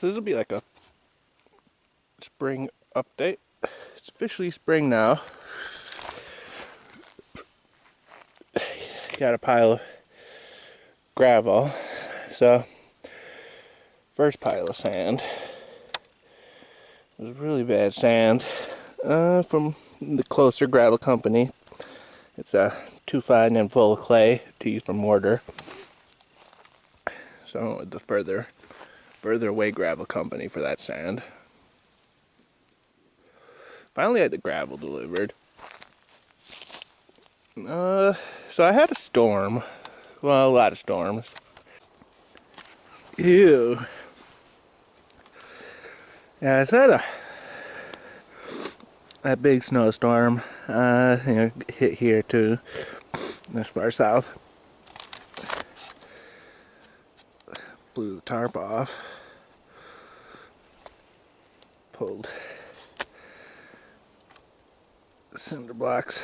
So this will be like a spring update. It's officially spring now. Got a pile of gravel. So first pile of sand was really bad sand from the Closer Gravel Company. It's too fine and full of clay to use for mortar. So I went with the further away gravel company for that sand. Finally had the gravel delivered. So I had a storm. Well, a lot of storms. Ew. Yeah, it's had that big snowstorm. Hit here too. This far south. Blew the tarp off. Pulled cinder blocks.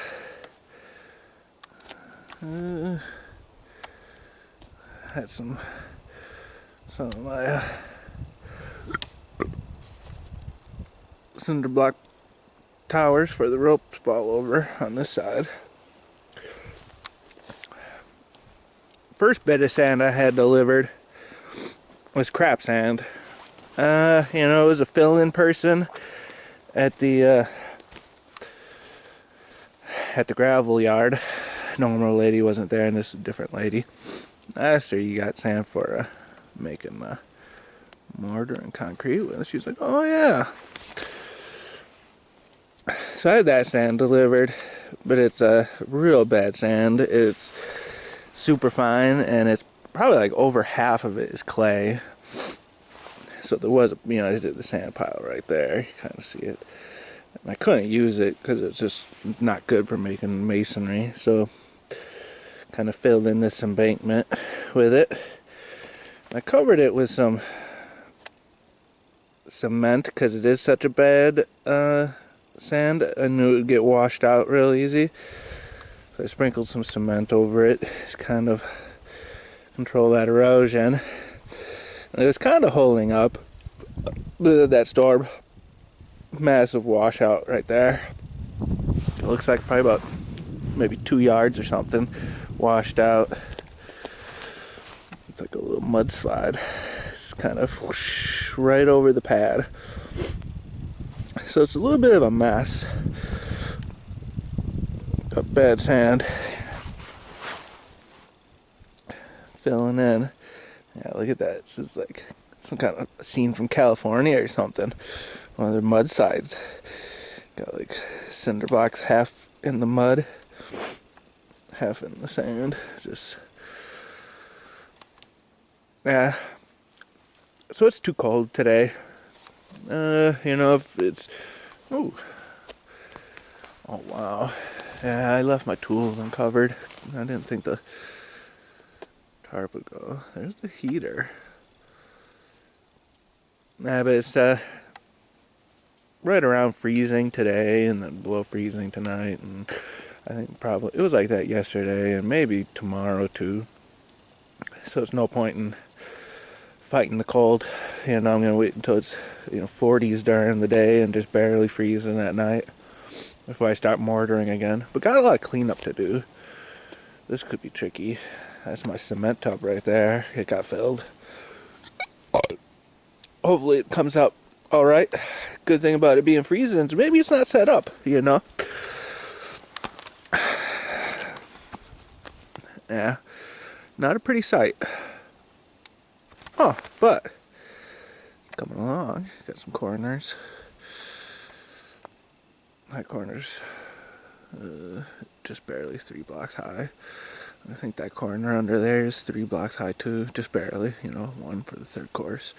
Had some of my cinder block towers for the ropes fall over on this side. First bit of sand I had delivered was crap sand. It was a fill-in person at the gravel yard. Normal lady wasn't there, and this is a different lady. I asked her, "You got sand for making mortar and concrete?" And she's like, "Oh yeah." So I had that sand delivered, but it's a real bad sand. It's super fine, and it's probably like over half of it is clay. So there was, I did the sand pile right there. You kind of see it. And I couldn't use it because it's just not good for making masonry. So kind of filled in this embankment with it. I covered it with some cement because it is such a bad sand. I knew it would get washed out real easy. So I sprinkled some cement over it to kind of control that erosion. And it was kind of holding up that storm. Massive washout right there. It looks like probably about maybe 2 yards or something washed out. It's like a little mudslide. It's kind of whoosh, right over the pad. So it's a little bit of a mess of bad sand. Filling in. Yeah, look at that. This is like some kind of scene from California or something. One of their mudslides. Got like cinder blocks half in the mud, half in the sand. Just, yeah. So it's too cold today. If it's, oh wow. Yeah, I left my tools uncovered. I didn't think the tarp would go. There's the heater. Yeah, but it's right around freezing today, and then below freezing tonight, and I think probably it was like that yesterday, and maybe tomorrow too. So it's no point in fighting the cold. I'm gonna wait until it's 40s during the day and just barely freezing at night before I start mortaring again. But got a lot of cleanup to do. This could be tricky. That's my cement tub right there. It got filled. Hopefully it comes out all right. Good thing about it being freezing is maybe it's not set up. Yeah, not a pretty sight. Oh, but coming along. Got some corners. That corner's just barely 3 blocks high. I think that corner under there is 3 blocks high too, just barely. One for the third course.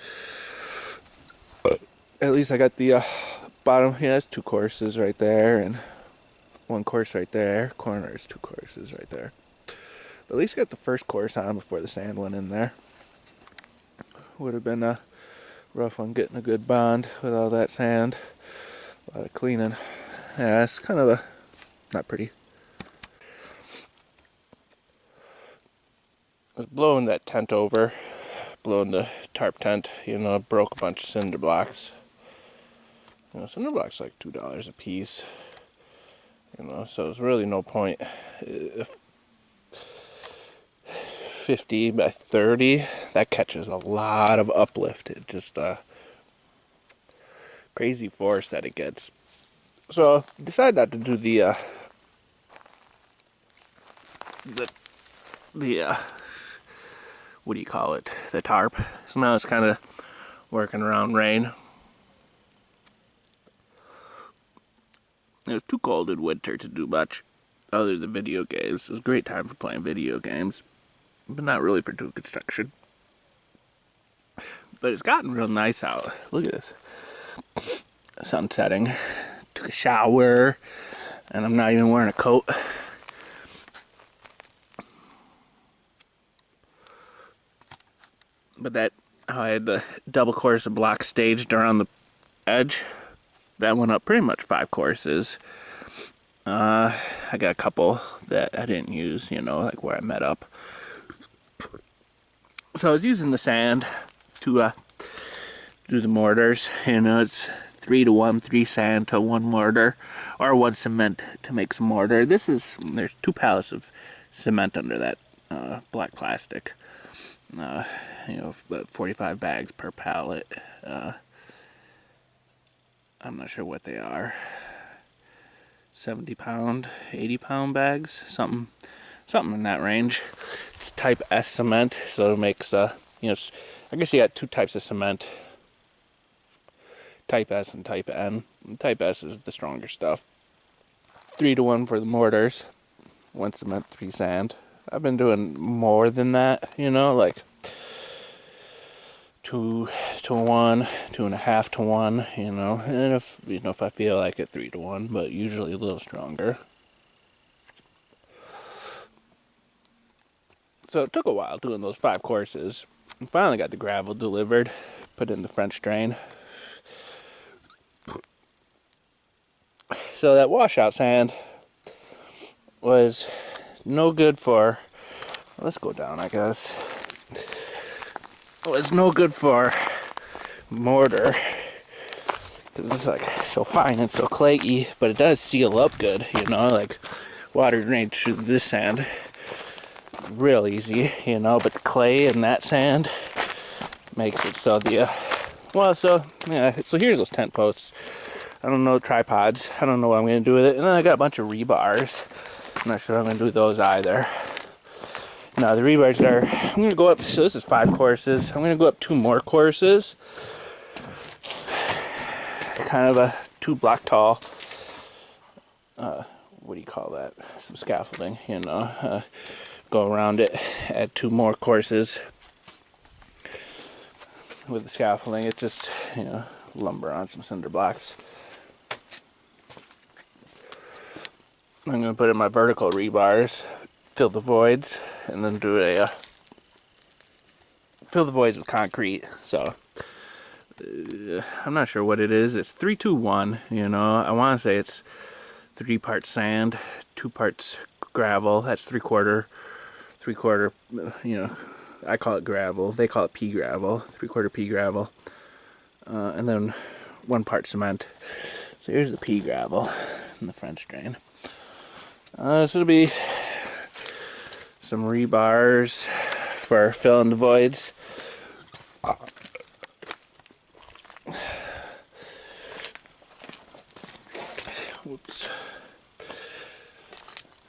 But at least I got the bottom. Yeah, that's 2 courses right there, and 1 course right there. Corner is 2 courses right there. But at least I got the first course on before the sand went in there. Would have been a rough one getting a good bond with all that sand. A lot of cleaning. Yeah, it's kind of not pretty. I was blowing that tent over. blowing the tarp tent, you know, broke a bunch of cinder blocks. You know, cinder blocks like $2 a piece. You know, so there's really no point. If 50 by 30, that catches a lot of uplift. It just crazy force that it gets. So decide not to do the what do you call it? The tarp. So now it's kind of working around rain. It was too cold in winter to do much other than video games. It was a great time for playing video games, but not really for doing construction. But it's gotten real nice out. Look at this. Sun setting. Took a shower, and I'm not even wearing a coat. But that, I had the double course of block staged around the edge. That went up pretty much 5 courses. I got a couple that I didn't use, you know, like where I met up. So I was using the sand to do the mortars. You know, it's 3 to 1, 3 sand to 1 mortar, or 1 cement to make some mortar. There's 2 pallets of cement under that black plastic. You know, about 45 bags per pallet. I'm not sure what they are. 70-pound, 80-pound bags, something in that range. It's type S cement, so it makes you know, I guess you got 2 types of cement. Type S and type N. Type S is the stronger stuff. 3 to 1 for the mortars. 1 cement, 3 sand. I've been doing more than that, you know, like 2 to 1, 2.5 to 1, you know, and if I feel like it, 3 to 1, but usually a little stronger. So it took a while doing those 5 courses. And finally got the gravel delivered, put in the French drain. So that washout sand was no good for, let's go down, I guess. Was no good for mortar because it's like so fine and so clayey, but it does seal up good, you know, like water drains through this sand real easy, you know, but the clay in that sand makes it so so here's those tent posts. I don't know, tripods. I don't know what I'm going to do with it. And then I got a bunch of rebars. I'm not sure I'm going to do those either. No, the rebars I'm going to go up, so this is 5 courses. I'm going to go up 2 more courses. Kind of a 2 block tall, what do you call that? Some scaffolding, you know. Go around it, add 2 more courses. With the scaffolding, it just, you know, lumber on some cinder blocks. I'm going to put in my vertical rebars, fill the voids, and then do fill the voids with concrete. So I'm not sure what it is. It's 3-2-1, you know. I want to say it's 3 parts sand, 2 parts gravel. That's 3/4, you know, I call it gravel. They call it pea gravel, 3/4 pea gravel. And then 1 part cement. So here's the pea gravel in the French drain. So it'll be some rebars for filling the voids. Oops.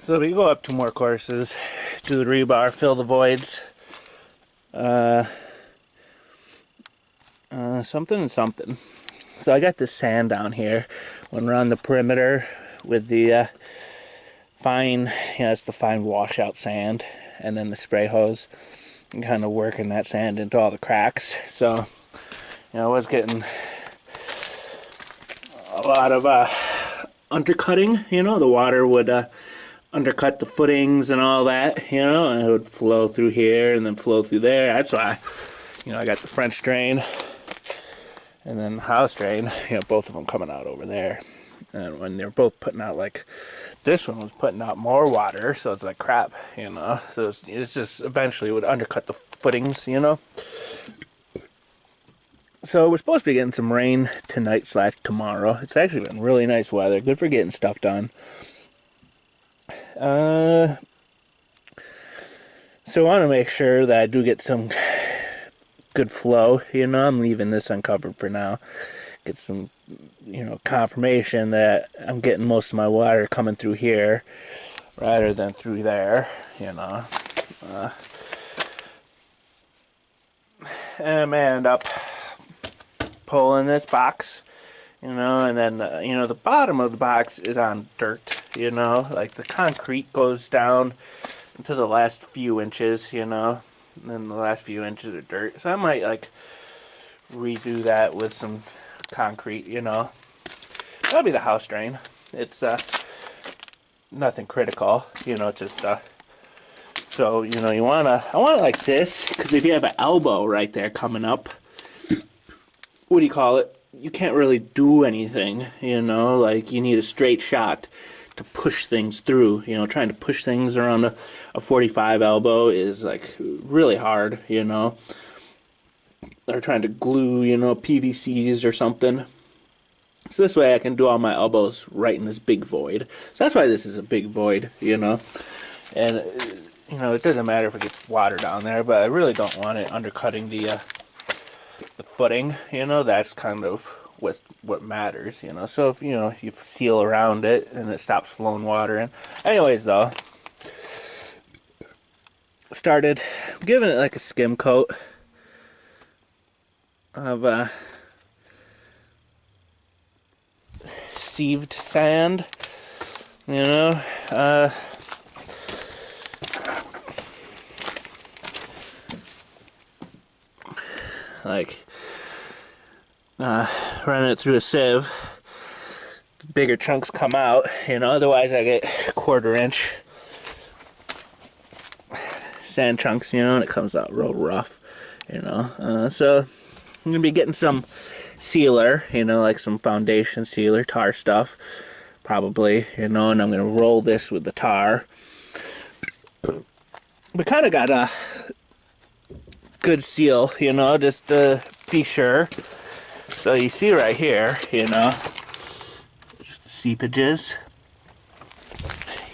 So we go up 2 more courses, do the rebar, fill the voids. Something and something. So I got this sand down here. Went around the perimeter with the fine, you know, it's the fine washout sand, and then the spray hose, and kind of working that sand into all the cracks. So, you know, I was getting a lot of undercutting, you know, the water would undercut the footings and all that, you know, and it would flow through here and then flow through there. That's why, you know, I got the French drain and then the house drain, you know, both of them coming out over there. And when they're both putting out, like, this one was putting out more water, so it's like crap, you know. So it's just eventually would undercut the footings, you know. So we're supposed to be getting some rain tonight / tomorrow. It's actually been really nice weather. Good for getting stuff done. So I want to make sure that I do get some good flow. I'm leaving this uncovered for now. Get some, confirmation that I'm getting most of my water coming through here rather than through there, And I may end up pulling this box, and then, the bottom of the box is on dirt, like the concrete goes down to the last few inches, and then the last few inches are dirt. So I might, like, redo that with some concrete, That'll be the house drain. It's, nothing critical, just, so, I want it like this, because if you have an elbow right there coming up, what do you call it? You can't really do anything, like you need a straight shot to push things through. Trying to push things around a 45 elbow is like really hard, Or trying to glue, PVCs or something. So this way I can do all my elbows right in this big void. So that's why this is a big void, And, it doesn't matter if it gets water down there, but I really don't want it undercutting the footing, that's kind of what matters, So if, you seal around it and it stops flowing water in. Anyways, though, started giving it like a skim coat of sieved sand, like running it through a sieve, bigger chunks come out, otherwise I get 1/4 inch sand chunks, and it comes out real rough, so I'm gonna be getting some sealer, like some foundation sealer, tar stuff, probably, and I'm gonna roll this with the tar. We kind of got a good seal, just to be sure. So you see right here, just the seepages.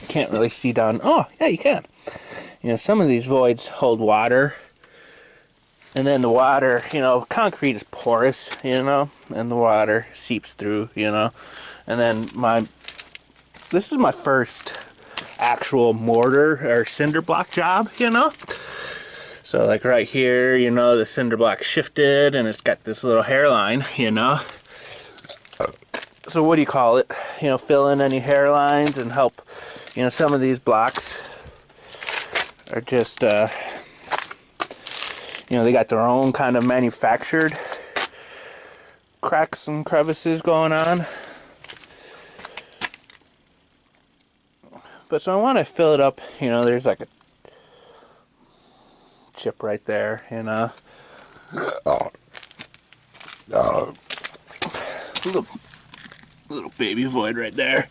You can't really see down. Oh, yeah, you can. Some of these voids hold water. And then the water, concrete is porous, and the water seeps through, And then this is my first actual mortar or cinder block job, So like right here, the cinder block shifted and it's got this little hairline, So what do you call it? Fill in any hairlines and help, some of these blocks are just, they got their own kind of manufactured cracks and crevices going on. But so I want to fill it up, there's like a chip right there, little baby void right there.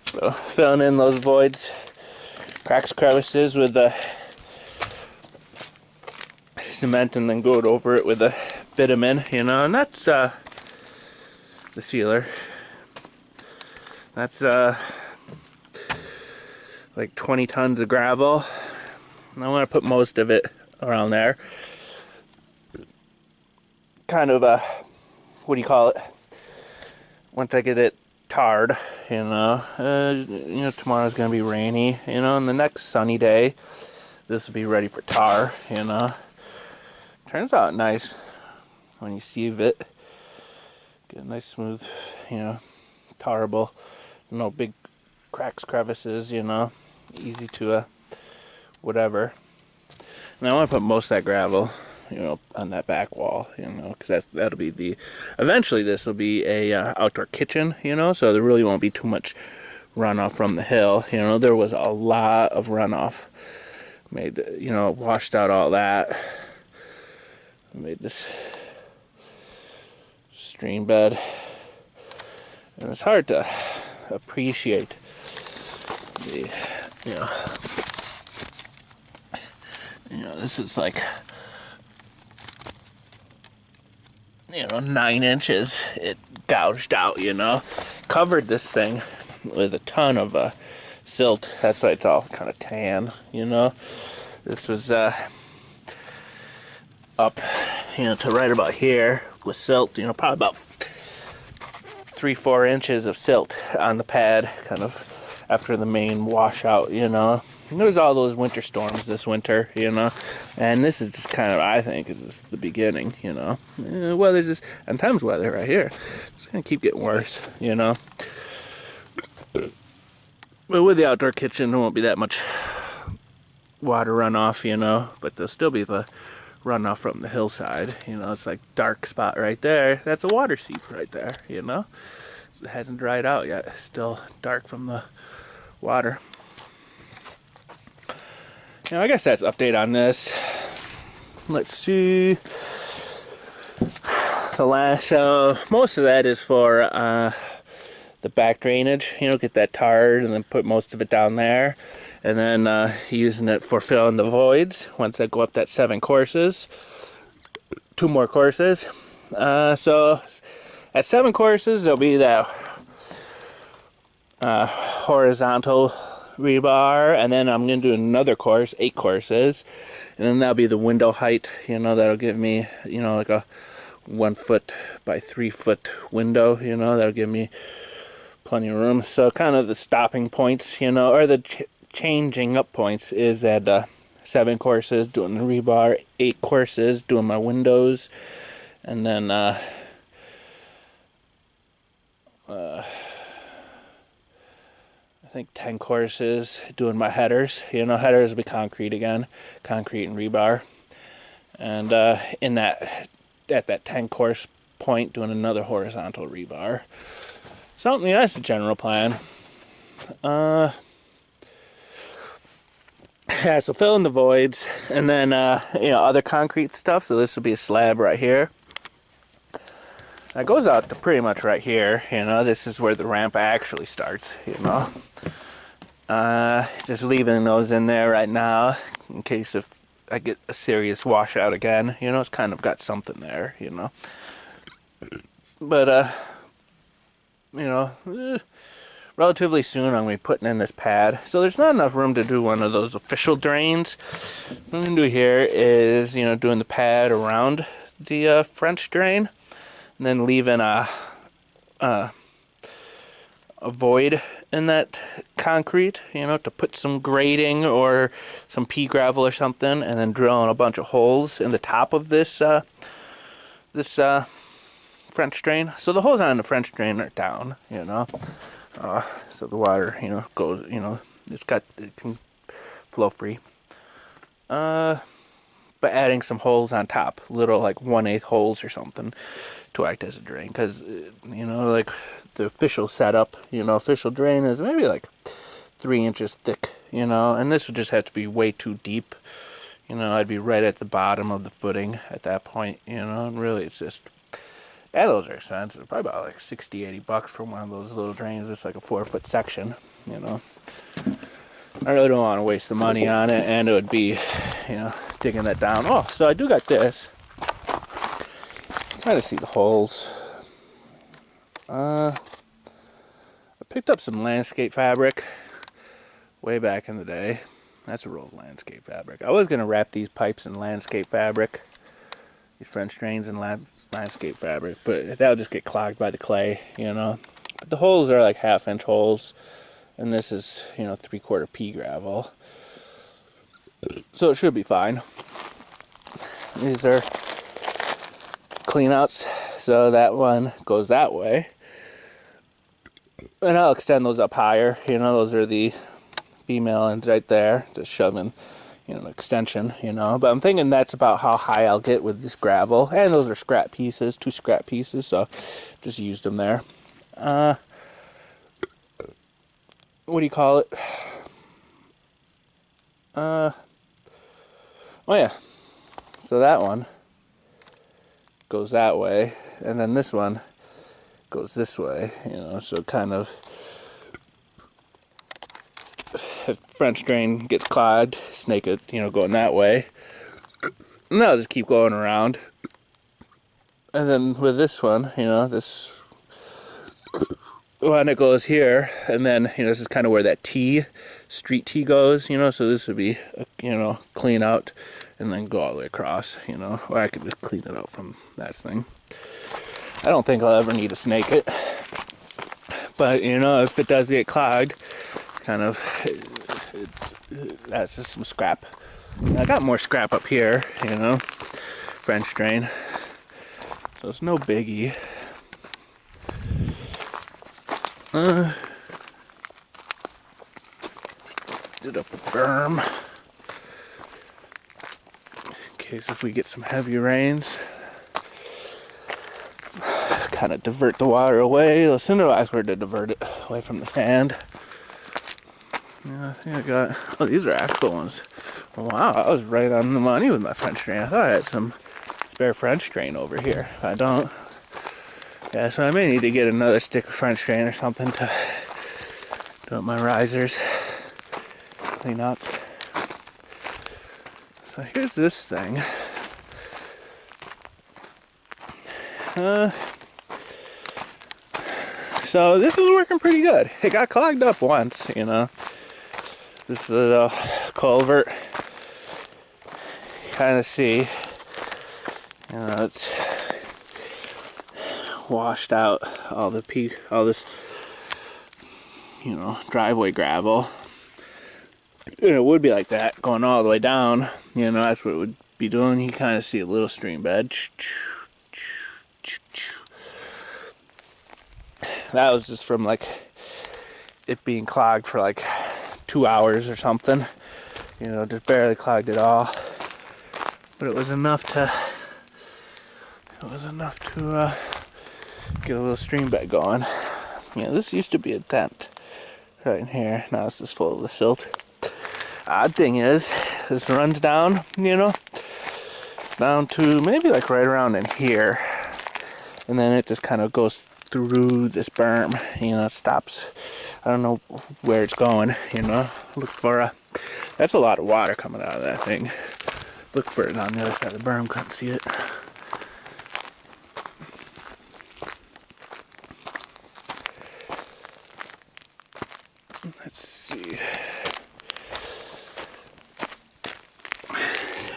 So filling in those voids, cracks, crevices with the cement, and then go over it with a bitumen, and that's the sealer. That's like 20 tons of gravel, and I want to put most of it around there. Kind of what do you call it? Once I get it tarred, tomorrow's gonna be rainy, and the next sunny day, this will be ready for tar, Turns out nice when you sieve it. Get a nice smooth, tarable. No big cracks, crevices, easy to whatever. And I want to put most of that gravel, on that back wall, because that'll be eventually this will be a outdoor kitchen, so there really won't be too much runoff from the hill. There was a lot of runoff. Washed out all that. Made this stream bed, and it's hard to appreciate the, this is like you know, 9 inches it gouged out, you know. Covered this thing with a ton of silt. That's why it's all kind of tan, you know. This was up, you know, to right about here with silt, you know, probably about 3-4 inches of silt on the pad, kind of after the main washout, you know. And there was all those winter storms this winter, you know, and this is just kind of, I think, is just the beginning, you know. Weather just, and Thames weather right here, it's gonna keep getting worse, you know. But with the outdoor kitchen, there won't be that much water runoff, you know, but there'll still be the runoff from the hillside, you know. It's like dark spot right there. That's a water seep right there, you know. It hasn't dried out yet. It's still dark from the water. Now, I guess that's update on this. Let's see. The last, most of that is for the back drainage. You know, get that tarred and then put most of it down there. And then using it for filling the voids once I go up that 7 courses. 2 more courses. So at 7 courses, there'll be that horizontal rebar, and then I'm going to do another course, 8 courses, and then that'll be the window height, you know. That'll give me, you know, like a 1 foot by 3 foot window, you know. That'll give me plenty of room. So kind of the stopping points, you know, or the changing up points is at 7 courses doing the rebar, 8 courses doing my windows, and then I think 10 courses doing my headers. You know, headers will be concrete again, concrete and rebar. And in that, at that 10 course point, doing another horizontal rebar. Something, that's the general plan. Yeah, so fill in the voids, and then you know, other concrete stuff. So this will be a slab right here. That goes out to pretty much right here, you know. This is where the ramp actually starts, you know. Just leaving those in there right now in case if I get a serious washout again, you know. It's kind of got something there, you know. But you know, relatively soon I'm going to be putting in this pad. So there's not enough room to do one of those official drains. What I'm going to do here is, you know, doing the pad around the French drain, and then leaving a void in that concrete, you know, to put some grading or some pea gravel or something, and then drilling a bunch of holes in the top of this French drain. So the holes on the French drain are down, you know, so the water, you know, goes, you know, it can flow free. But adding some holes on top, little like 1/8 holes or something, to act as a drain, because you know, like the official setup, you know, official drain is maybe like 3 inches thick, you know, and this would just have to be way too deep, you know. I'd be right at the bottom of the footing at that point, you know. And really, it's just, yeah, those are expensive, probably about like $60-80 for one of those little drains. It's like a 4-foot section, you know. I really don't want to waste the money on it, and it would be, you know, digging that down. Oh, so I do got this. Try to see the holes. I picked up some landscape fabric way back in the day. That's a roll of landscape fabric. I was going to wrap these pipes in landscape fabric, these French drains in landscape fabric, but that'll just get clogged by the clay, you know. But the holes are like 1/2-inch holes, and this is, you know, 3/4 pea gravel, so it should be fine. These are cleanouts, so that one goes that way, and I'll extend those up higher, you know. Those are the female ends right there, just shoving, you know, an extension, you know. But I'm thinking that's about how high I'll get with this gravel, and those are scrap pieces, 2 scrap pieces, so just used them there. What do you call it? Oh yeah, so that one goes that way, and then this one goes this way, you know. So kind of, if French drain gets clogged, snake it, you know, going that way, and I'll just keep going around And then with this one, you know, this one, it goes here, and then, you know, this is kind of where that street T goes, you know, so this would be, you know, clean out and then go all the way across, you know, or I could just clean it out from that thing. I don't think I'll ever need to snake it, but, you know, if it does get clogged, kind of, that's just some scrap. I got more scrap up here, you know, French drain, so it's no biggie. Did up a berm in case if we get some heavy rains, kind of divert the water away. The cinderlines were to divert it away from the sand. Yeah, I think I got, oh, these are actual ones. Wow, I was right on the money with my French drain. I thought I had some spare French drain over here. I don't. Yeah, so I may need to get another stick of French drain or something to do up my risers. Clean up. So here's this thing. So this is working pretty good. It got clogged up once, you know. This little culvert. Kind of see, you know, it's washed out all this, you know, driveway gravel. And it would be like that going all the way down, you know, that's what it would be doing. You kind of see a little stream bed. That was just from like it being clogged for like 2 hours or something, you know, just barely clogged it all, but it was enough to get a little stream bed going. Yeah, this used to be a tent right in here. Now it's just full of the silt. Odd thing is, this runs down, you know, down to maybe like right around in here, and then it just kind of goes through this berm, you know, it stops. I don't know where it's going, you know. Look for a, that's a lot of water coming out of that thing. Look for it on the other side of the berm, couldn't see it. Let's see.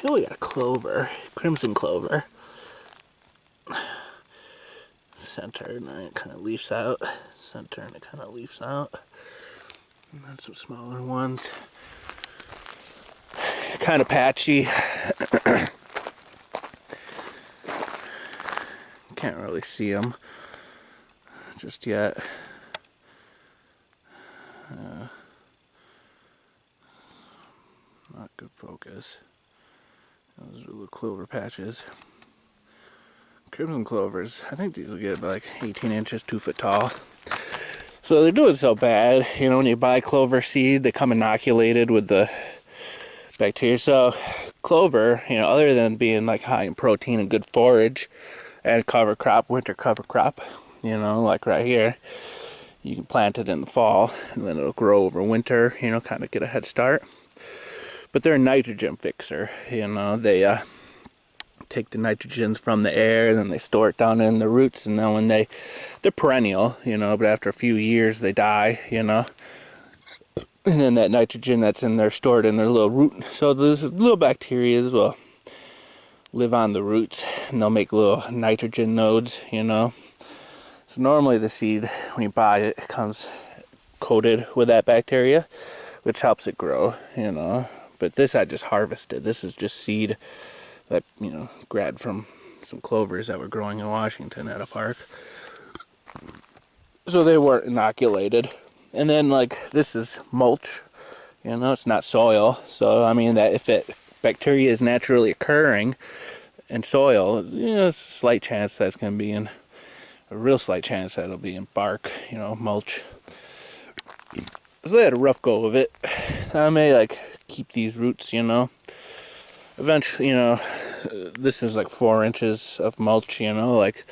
Oh, we got a clover, crimson clover. Center, and then it kind of leaves out. Center, and it kind of leaves out. And then some smaller ones. Kind of patchy. Can't really see them just yet. Not good focus. Those are little clover patches. Crimson clovers, I think these will get like 18 inches, 2 foot tall. So they're doing so bad, you know, when you buy clover seed, they come inoculated with the bacteria. So clover, you know, other than being like high in protein and good forage and cover crop, winter cover crop, you know, like right here, you can plant it in the fall and then it'll grow over winter, you know, kind of get a head start. But they're a nitrogen fixer, you know, they take the nitrogens from the air and then they store it down in the roots, and then when they're perennial, you know, but after a few years they die, you know, and then that nitrogen that's in there stored in their little root, so those little bacteria will live on the roots and they'll make little nitrogen nodes, you know. So normally the seed, when you buy it, it comes coated with that bacteria, which helps it grow, you know. But this I just harvested. This is just seed that, you know, grabbed from some clovers that were growing in Washington at a park. So they weren't inoculated. And then, like, this is mulch, you know, it's not soil. So, I mean, that if bacteria is naturally occurring in soil, you know, it's a slight chance that's going to be in, a real slight chance that it'll be in bark, you know, mulch. So they had a rough go of it. I may, like, keep these roots, you know. Eventually, you know, this is like 4 inches of mulch, you know, like,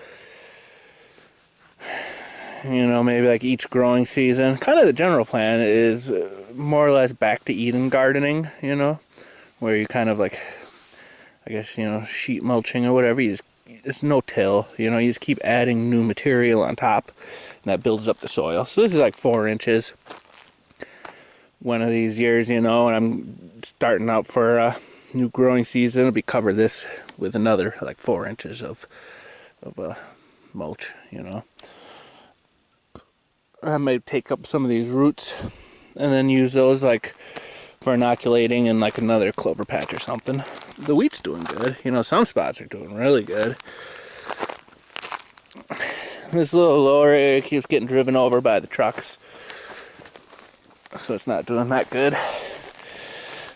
you know, maybe like each growing season. Kind of the general plan is more or less back to Eden gardening, you know, where you kind of like, I guess, you know, sheet mulching or whatever. You just it's no till, you know, you just keep adding new material on top, and that builds up the soil. So this is like 4 inches. One of these years, you know, and I'm starting out for a new growing season, I'll be cover this with another like 4 inches of mulch, you know. I might take up some of these roots and then use those like for inoculating in like another clover patch or something. The wheat's doing good, you know, some spots are doing really good. This little lower area keeps getting driven over by the trucks, so it's not doing that good.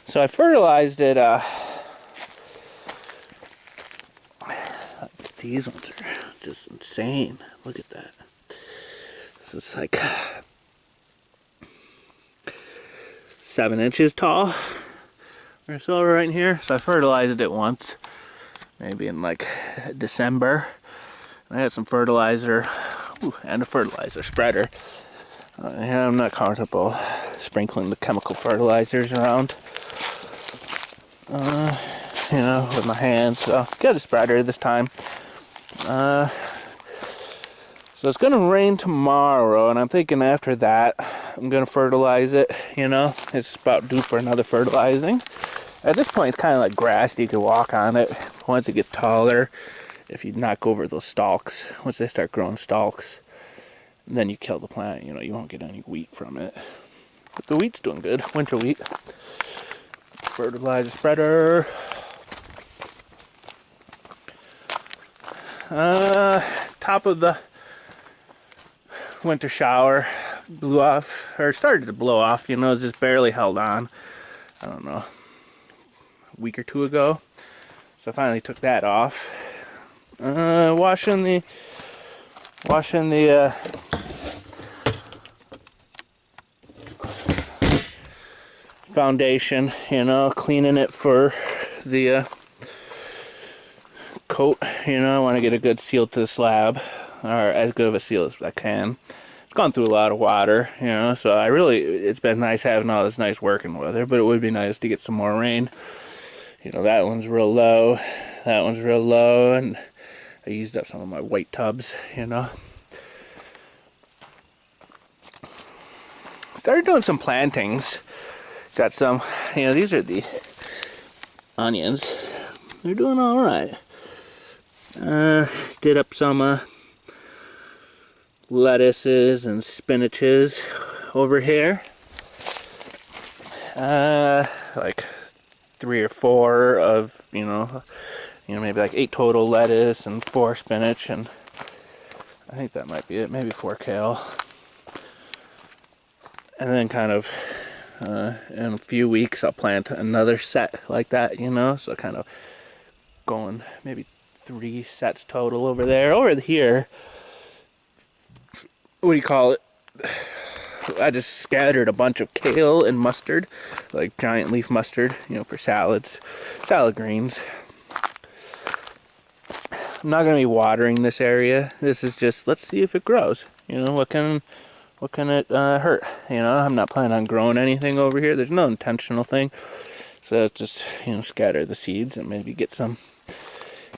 So I fertilized it, these ones are just insane. Look at that. This is like 7 inches tall or so right in here. So I fertilized it once, maybe in like December. And I had some fertilizer, and a fertilizer spreader. Yeah, I'm not comfortable sprinkling the chemical fertilizers around, you know, with my hands. So got a spreader this time. So it's gonna rain tomorrow, and I'm thinking after that I'm gonna fertilize it. You know, it's about due for another fertilizing. At this point, it's kind of like grass. You can walk on it. Once it gets taller, if you knock over those stalks, once they start growing stalks, then you kill the plant. You know, you won't get any wheat from it. But the wheat's doing good. Winter wheat. Fertilizer spreader. Top of the winter shower blew off, or started to blow off, you know, just barely held on. I don't know, a week or 2 ago. So I finally took that off. Washing the foundation, you know, cleaning it for the coat. You know, I want to get a good seal to the slab, or as good of a seal as I can. It's gone through a lot of water, you know, so it's been nice having all this nice working weather, but it would be nice to get some more rain. You know, that one's real low, that one's real low, and I used up some of my white tubs, you know. Started doing some plantings. Got some, you know, these are the onions. They're doing all right. Did up some lettuces and spinaches over here. Like 3 or 4 of, you know, maybe like 8 total lettuce and 4 spinach, and I think that might be it. Maybe 4 kale. And then kind of in a few weeks I'll plant another set like that, you know, so kind of going maybe 3 sets total over there. Over here, what do you call it? I just scattered a bunch of kale and mustard, like giant leaf mustard, you know, for salads, salad greens. I'm not going to be watering this area. This is just, let's see if it grows. You know, what can it hurt? You know, I'm not planning on growing anything over here. There's no intentional thing. So just, you know, scatter the seeds and maybe get some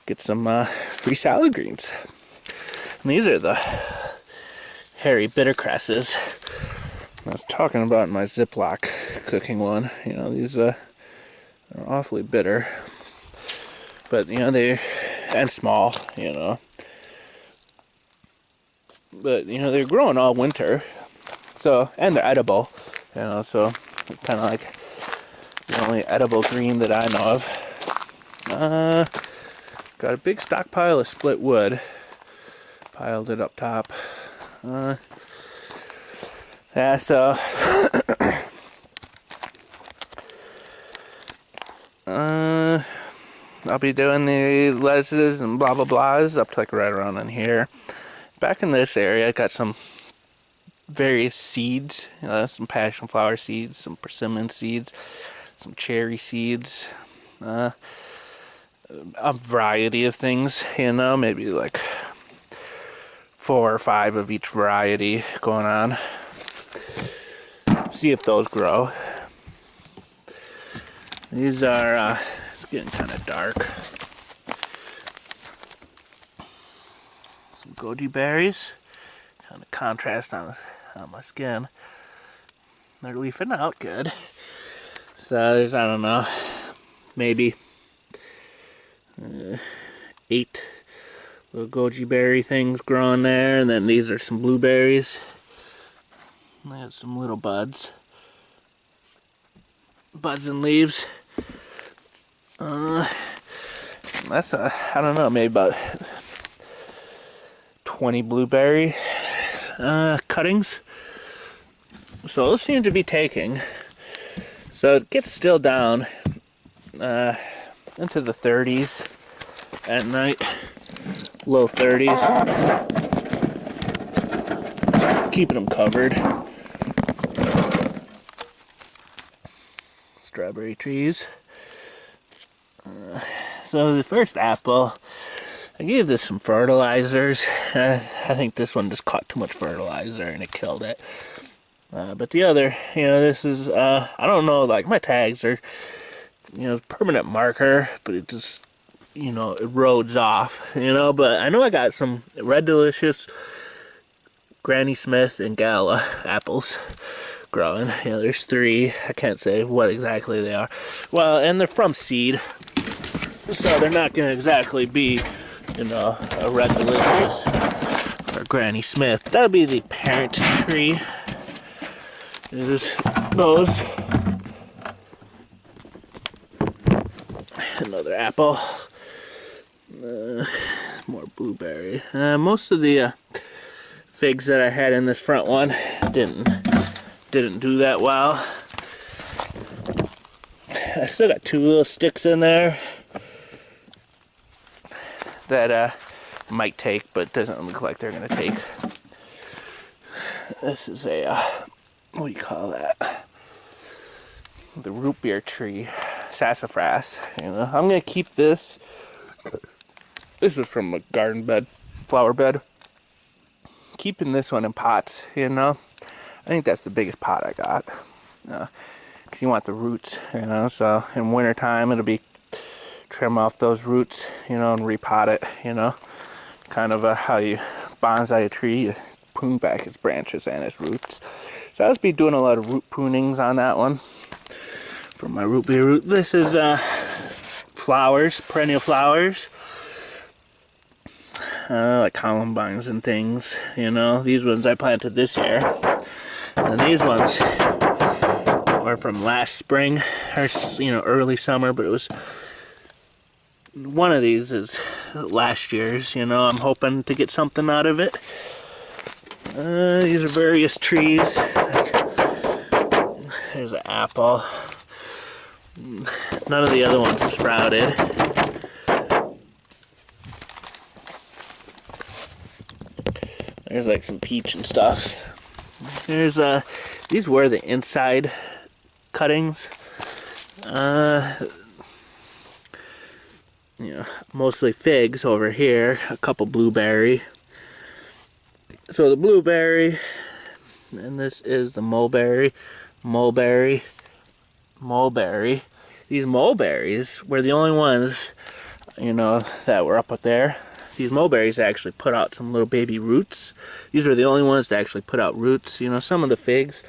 free salad greens. And these are the hairy bittercresses I was talking about in my Ziploc cooking one. You know, these are awfully bitter, but you know, and small, you know, but you know, they're growing all winter, so, and they're edible, you know, so kind of like the only edible green that I know of. Got a big stockpile of split wood, piled it up top. Yeah, so I'll be doing the lettuces and blah blah blahs up to like right around in here. Back in this area, I got some various seeds, some passion flower seeds, some persimmon seeds, some cherry seeds, a variety of things, you know, maybe like 4 or 5 of each variety going on. See if those grow. These are, it's getting kind of dark. goji berries. Kind of contrast on my skin. They're leafing out good. So there's, I don't know, maybe 8 little goji berry things growing there, and then these are some blueberries. They got some little buds and leaves. That's I don't know, maybe about 20 blueberry cuttings. So those seem to be taking. So it gets still down into the 30s at night, low 30s. Keeping them covered. Strawberry trees. So the first apple, I gave this some fertilizers. I think this one just caught too much fertilizer and it killed it. But the other, this is, I don't know, like my tags are, permanent marker, but it just, erodes off, but I know I got some Red Delicious, Granny Smith, and Gala apples growing. There's 3. I can't say what exactly they are. Well, and they're from seed, so they're not going to exactly be, a Red Delicious or Granny Smith. That'll be the parent tree. There's those. Another apple. More blueberry. Most of the figs that I had in this front one didn't do that well. I still got 2 little sticks in there that might take, but doesn't look like they're gonna take. This is a what do you call that? The root beer tree, sassafras. I'm gonna keep this. This is from a garden bed, flower bed. Keeping this one in pots, I think that's the biggest pot I got. Because you want the roots, so in wintertime it'll be trim off those roots, and repot it, kind of how you bonsai a tree, you prune back its branches and its roots. So I'll be doing a lot of root prunings on that one for my root beer root. This is flowers, perennial flowers, like columbines and things. These ones I planted this year, and these ones are from last spring or early summer, but it was one of these is last year's. I'm hoping to get something out of it. These are various trees. There's an apple. None of the other ones have sprouted. There's like some peach and stuff. There's these were the inside cuttings. Mostly figs over here. A couple blueberry. So the blueberry, and this is the mulberry. These mulberries were the only ones, that were up there. These mulberries actually put out some little baby roots. These are the only ones to actually put out roots. Some of the figs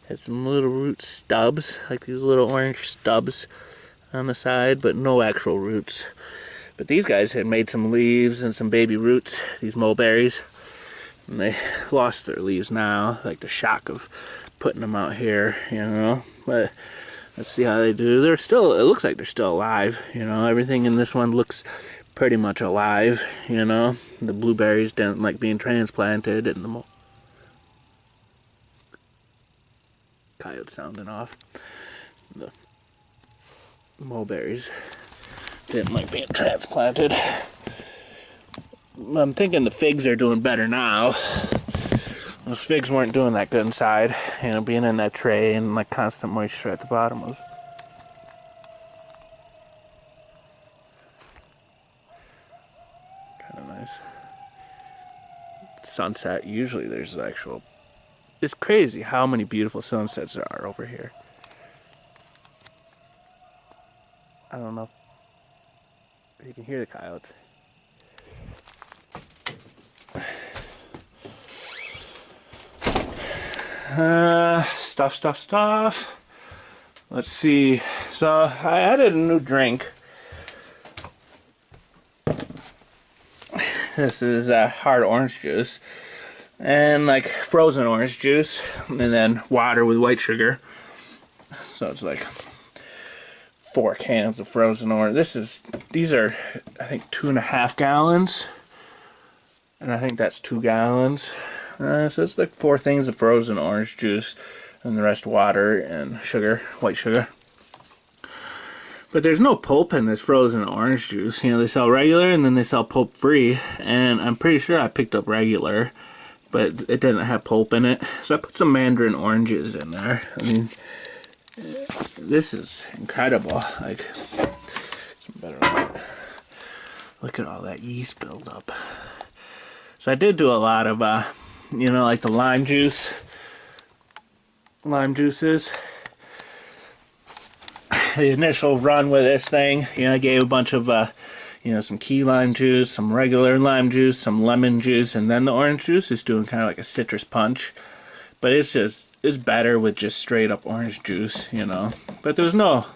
have some little root stubs, like these little orange stubs on the side, but no actual roots. But these guys had made some leaves and some baby roots, these mulberries. And they lost their leaves now, like the shock of putting them out here, But let's see how they do. They're still, it looks like they're still alive, Everything in this one looks pretty much alive, The blueberries didn't like being transplanted, and the coyote sounding off. The mulberries didn't like being transplanted. I'm thinking the figs are doing better now. Those figs weren't doing that good inside, being in that tray and like constant moisture at the bottom was. Kind of nice. Sunset, usually there's actual. It's crazy how many beautiful sunsets there are over here. I don't know if you can hear the coyotes. Stuff. Let's see. So I added a new drink. This is hard orange juice and like frozen orange juice, and then water with white sugar. So it's like 4 cans of frozen orange. These are, I think, 2.5 gallons, and I think that's 2 gallons. So it's like 4 things of frozen orange juice, and the rest water and sugar, white sugar. But there's no pulp in this frozen orange juice. You know, they sell regular and then they sell pulp free, and I'm pretty sure I picked up regular, but it doesn't have pulp in it. So I put some mandarin oranges in there. I mean, this is incredible. Like, some better light. Look at all that yeast buildup. So I did do a lot of, you know, like the lime juices. The initial run with this thing, you know, I gave a bunch of, you know, some key lime juice, some regular lime juice, some lemon juice, and then the orange juice is doing kind of like a citrus punch. But it's better with just straight up orange juice, you know. But there was no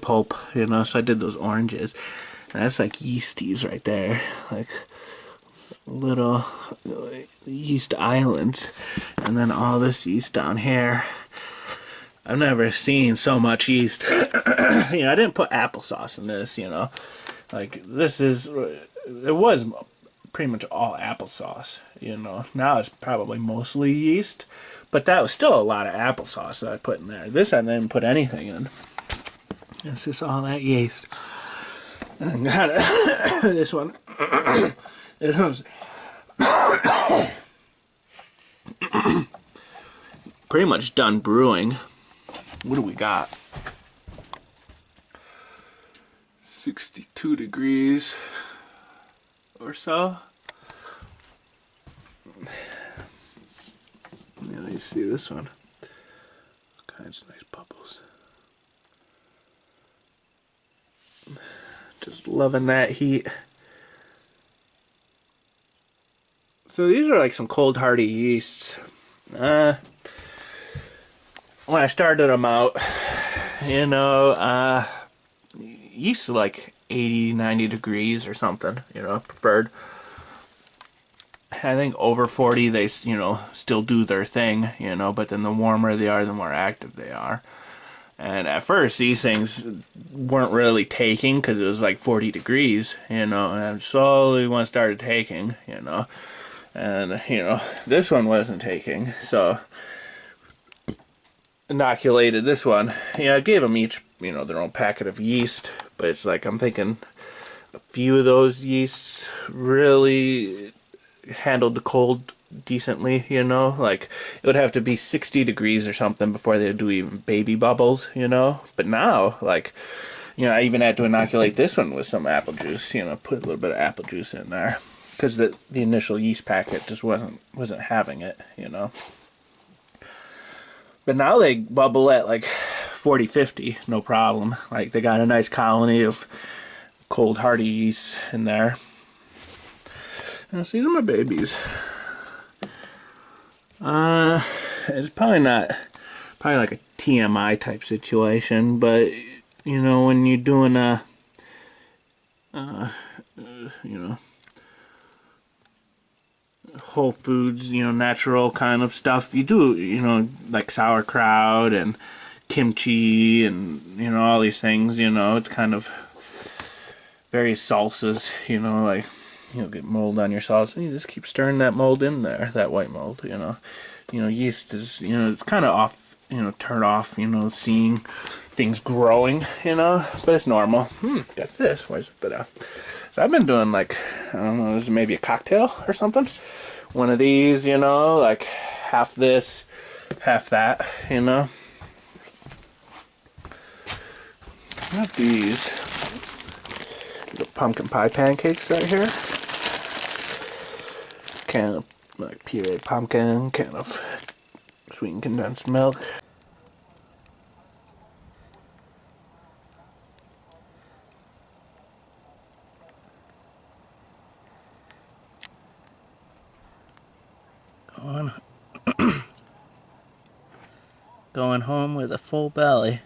pulp, you know, so I did those oranges. And that's like yeasties right there, like little yeast islands. And then all this yeast down here. I've never seen so much yeast. You know, I didn't put applesauce in this, you know. Like, it was pretty much all applesauce, you know. Now it's probably mostly yeast, but that was still a lot of applesauce that I put in there. This I didn't put anything in. It's just all that yeast. And this one. This one's pretty much done brewing. What do we got? 62 degrees or so. Yeah, you see this one. All kinds of nice bubbles. Just loving that heat. So these are like some cold hardy yeasts. When I started them out, you know, yeast like 80, 90 degrees or something, you know, preferred. I think over 40 they, you know, still do their thing, you know, but then the warmer they are, the more active they are. And at first these things weren't really taking because it was like 40 degrees, you know, and slowly one started taking, you know, and, you know, this one wasn't taking, so inoculated this one. Yeah, I gave them each, you know, their own packet of yeast, but it's like I'm thinking a few of those yeasts really handled the cold decently, you know. Like, it would have to be 60 degrees or something before they would do even baby bubbles, you know. But now, like, you know, I even had to inoculate this one with some apple juice, you know, put a little bit of apple juice in there because the initial yeast packet just wasn't having it, you know. But now they bubble at like 40, 50, no problem. Like, they got a nice colony of cold hardy yeast in there. Now, see, these are my babies. It's probably like a TMI type situation, but you know, when you're doing you know, whole foods, you know, natural kind of stuff, you do, you know, like sauerkraut and kimchi and, you know, all these things, you know, it's kind of various salsas, you know, like, you'll get mold on your salsa and you just keep stirring that mold in there, that white mold, you know. You know, yeast is, you know, it's kind of off, you know, turn off, you know, seeing things growing, you know, but it's normal. Got this, where's it? So I've been doing like, I don't know, this is maybe a cocktail or something. One of these, you know, like half this, half that, you know. Got these little pumpkin pie pancakes right here. Can of like pureed pumpkin, can of sweetened condensed milk. On. going home with a full belly.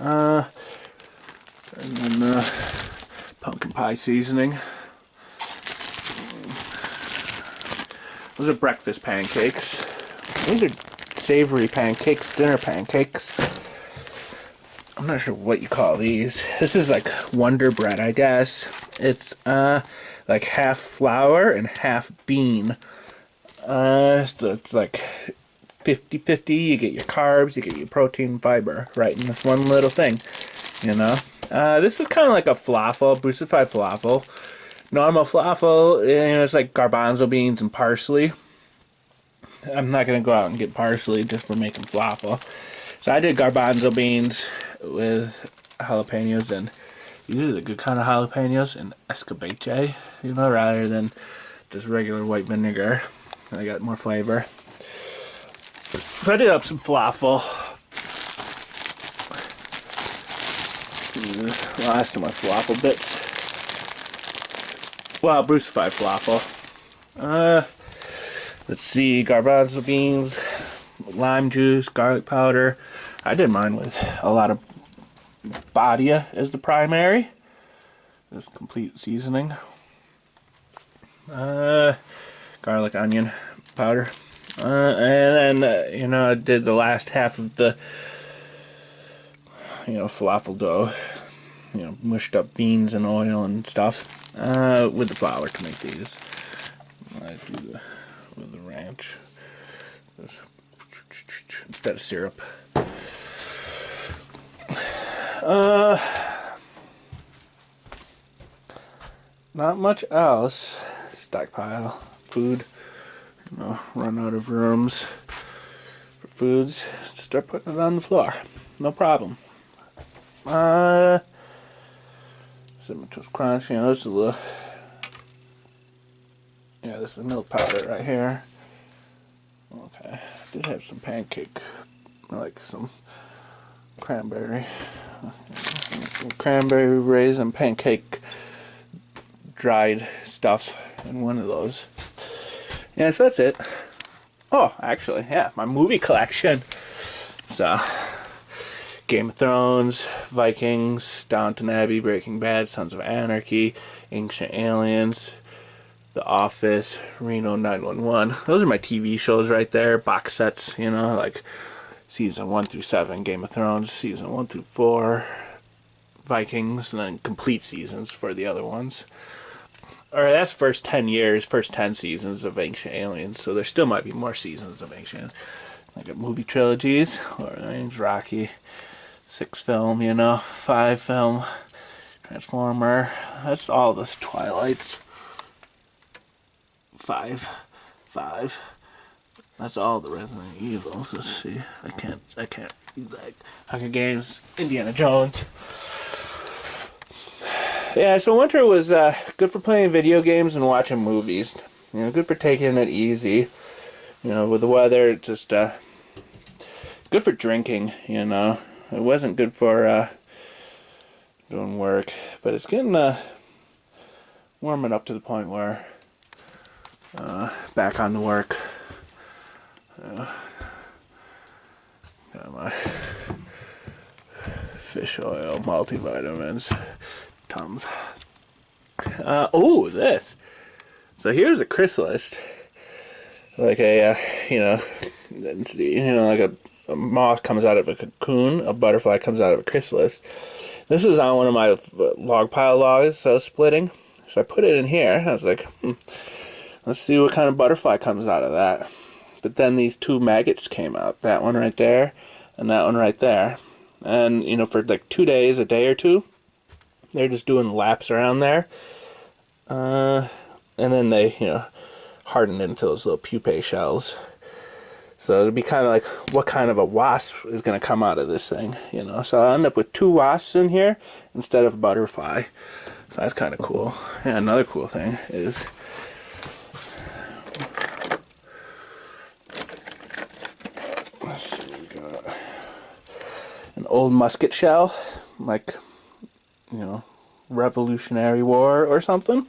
And then pumpkin pie seasoning. Those are breakfast pancakes. These are savory pancakes, dinner pancakes. I'm not sure what you call these. This is like Wonder Bread, I guess. It's like half flour and half bean. So it's like 50-50. You get your carbs, you get your protein, fiber, right in this one little thing, you know. This is kind of like a falafel, Boostify falafel. Normal falafel, you know, it's like garbanzo beans and parsley. I'm not gonna go out and get parsley just for making falafel. So I did garbanzo beans with jalapenos, and these are the good kind of jalapenos, and escabeche, you know, rather than just regular white vinegar. I got more flavor. So I did up some falafel. Last of my falafel bits. Well, Boostify falafel. Let's see, garbanzo beans, lime juice, garlic powder. I did mine with a lot of Badia as the primary. This complete seasoning. Garlic, onion powder. And then, you know, I did the last half of the, you know, falafel dough. You know, mushed up beans and oil and stuff with the flour to make these. I do with the ranch instead of syrup. Not much else. Stockpile food. You know, run out of rooms for foods. Start putting it on the floor. No problem. Cinnamon Toast Crunch. You know, this is a little. Yeah, this is milk powder right here. Okay, I did have some pancake, like some cranberry raisin pancake dried stuff in one of those. Yeah, so that's it. Oh, actually, yeah, my movie collection. So, Game of Thrones, Vikings, Downton Abbey, Breaking Bad, Sons of Anarchy, Ancient Aliens, The Office, Reno 911. Those are my TV shows right there. Box sets, you know, like season 1 through 7, Game of Thrones, season 1 through 4, Vikings, and then complete seasons for the other ones. Alright, that's first 10 years, first 10 seasons of Ancient Aliens, so there still might be more seasons of Ancient Aliens. Like a movie trilogies, or Rocky, 6 film, you know, 5 film, Transformer, that's all this Twilights. 5. That's all the Resident Evils. Let's see. I can't do that. Hunger Games, Indiana Jones. Yeah, so winter was good for playing video games and watching movies. You know, good for taking it easy. You know, with the weather, it's just good for drinking. You know, it wasn't good for doing work, but it's getting warming up to the point where back on the work. Got my fish oil, multivitamins, Tums. Oh, this. So here's a chrysalis, like a like a moth comes out of a cocoon, a butterfly comes out of a chrysalis. This is on one of my log pile logs I was splitting, so I put it in here. I was like, let's see what kind of butterfly comes out of that. But then these two maggots came out, that one right there and that one right there. And for like 2 days, a day or two, they're just doing laps around there. And then they, hardened into those little pupae shells. So it'd be kind of like, what kind of a wasp is going to come out of this thing, So I'll end up with 2 wasps in here instead of a butterfly. So that's kind of cool. And another cool thing is, let's see, we got an old musket shell, like, Revolutionary War or something.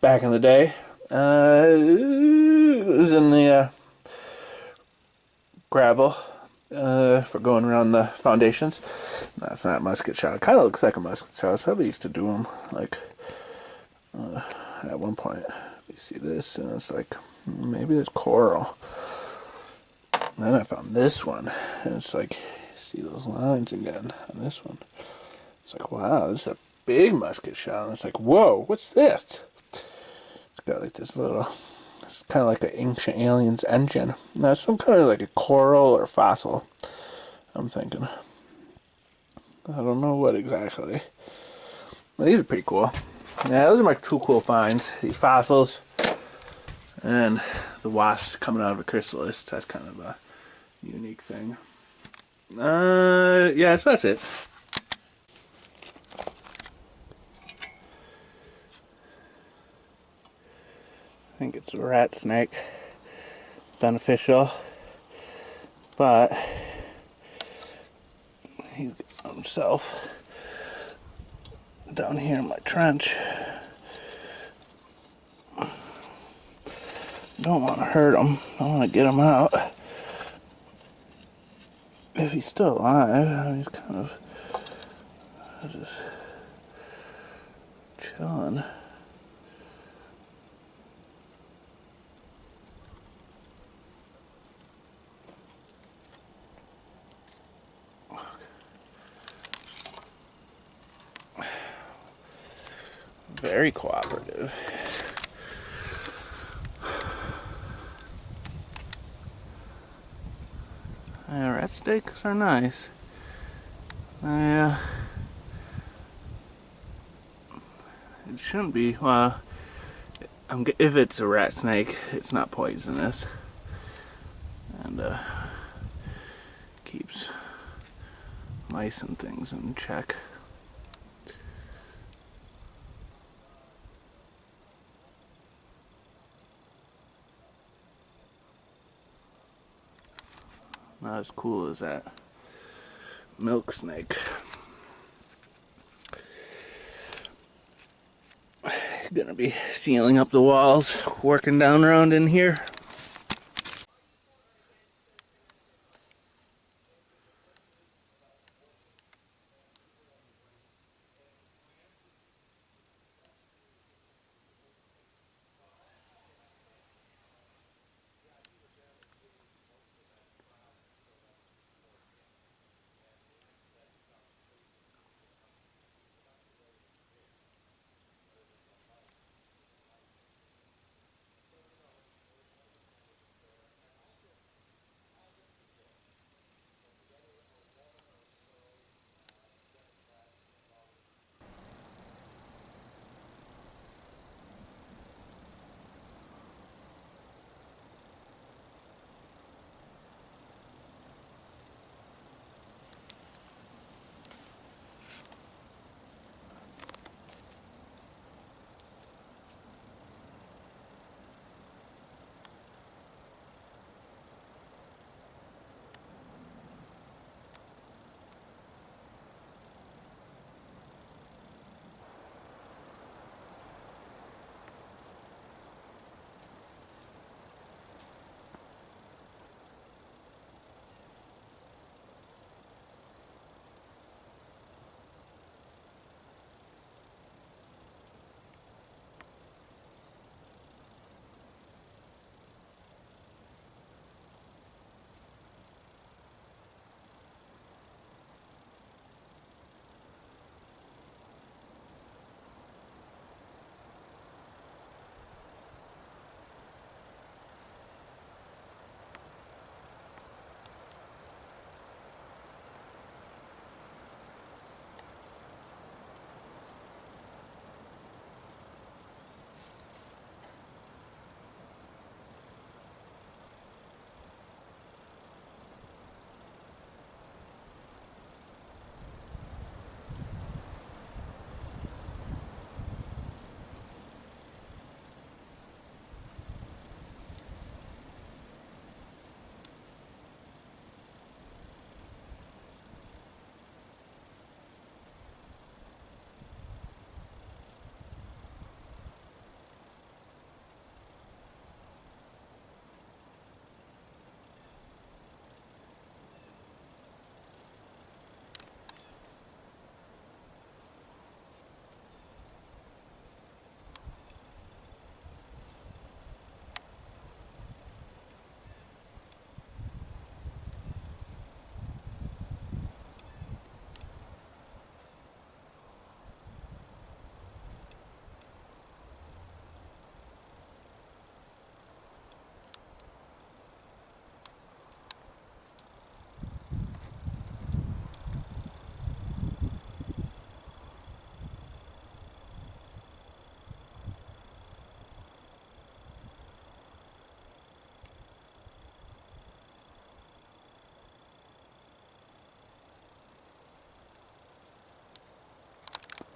Back in the day. It was in the gravel for going around the foundations. No, it's not a musket shell. It kind of looks like a musket shell. That's how they used to do them. Like, at one point, you see this, and it's like, maybe there's coral. And then I found this one, and it's like, see those lines again on this one. It's like, wow, this is a big musket shell. And it's like, whoa, what's this? It's got like this little, it's kind of like an Ancient Aliens engine. Now, some kind of like a coral or fossil, I'm thinking. I don't know what exactly. But these are pretty cool. Yeah, those are my 2 cool finds. These fossils and the wasps coming out of a chrysalis. That's kind of a unique thing. Yeah, so that's it. I think it's a rat snake. Beneficial. But he's got himself down here in my trench. Don't want to hurt him. I want to get him out. If he's still alive, he's kind of just chilling. Very cooperative. Yeah, rat snakes are nice. It shouldn't be. Well, if it's a rat snake, it's not poisonous, and keeps mice and things in check. Not as cool as that milk snake. Gonna be sealing up the walls, working down around in here.